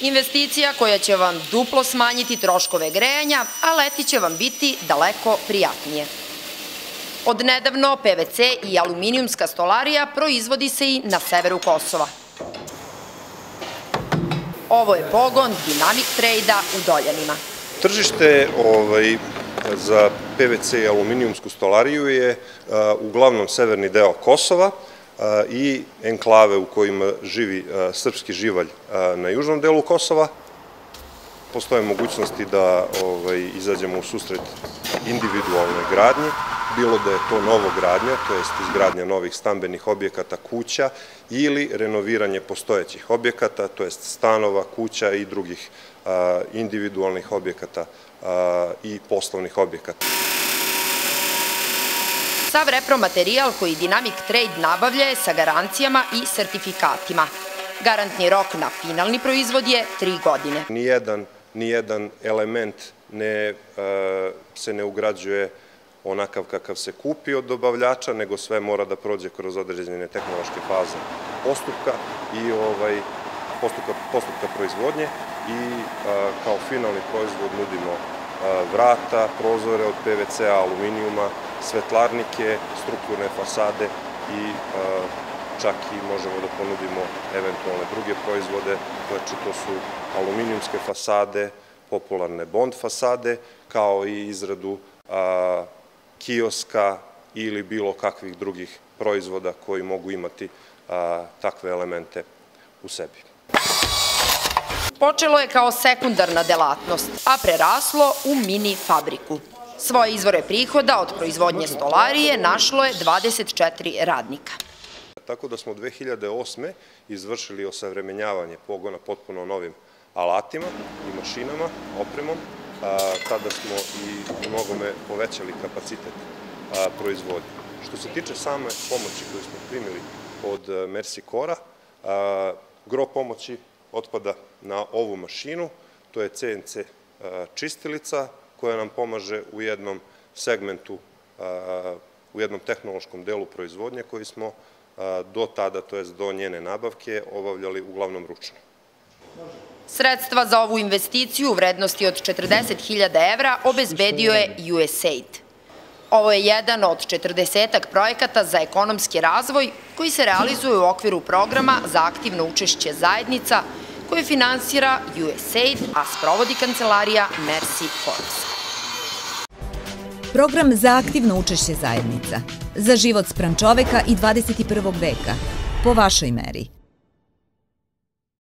Investicija koja će vam duplo smanjiti troškove grejanja, a leti će vam biti daleko prijatnije. Od nedavno PVC i aluminijumska stolarija proizvodi se i na severu Kosova. Ovo je pogon Dynamic Trade-a u Doljanima. Tržište za PVC i aluminijumsku stolariju je uglavnom severni deo Kosova i enklave u kojima živi srpski živalj na južnom delu Kosova. Postoje mogućnosti da izađemo u susret individualne gradnje, bilo da je to novogradnja, to jest izgradnja novih stambenih objekata, kuća, ili renoviranje postojećih objekata, to jest stanova, kuća i drugih individualnih objekata i poslovnih objekata. Sav repromaterijal koji Dynamic Trade nabavlja je sa garancijama i sertifikatima. Garantni rok na finalni proizvod je 3 godine. Nijedan element se ne ugrađuje onakav kakav se kupi od dobavljača, nego sve mora da prođe kroz određene tehnološke faze postupka proizvodnje i kao finalni proizvod nudimo vrata, prozore od PVC-a, aluminijuma, svetlarnike, strukturne fasade i čak i možemo da ponudimo eventualne druge proizvode, znači to su aluminijumske fasade, popularne bond fasade, kao i izradu kioska ili bilo kakvih drugih proizvoda koji mogu imati takve elemente u sebi. Počelo je kao sekundarna delatnost, a preraslo u mini fabriku. Svoje izvore prihoda od proizvodnje stolarije našlo je 24 radnika. Tako da smo 2008. izvršili osavremenjavanje pogona potpuno novim alatima i mašinama, opremom. Tada smo i mnogome povećali kapacitet proizvodnje. Što se tiče same pomoći koju smo primili od Mercy Core-a, gro pomoći otpada na ovu mašinu, to je CNC čistilica koja nam pomaže u jednom segmentu, u jednom tehnološkom delu proizvodnje koji smo do tada, to jest do njene nabavke, obavljali uglavnom ručno. Sredstva za ovu investiciju u vrednosti od 40.000 evra obezbedio je USAID. Ovo je jedan od 40 projekata za ekonomski razvoj koji se realizuje u okviru programa za aktivno učešće zajednica koje finansira USAID, a sprovodi kancelarija Mercy Core. Program za aktivno učešće zajednica. Za život spram čoveka i 21. veka. Po vašoj meri.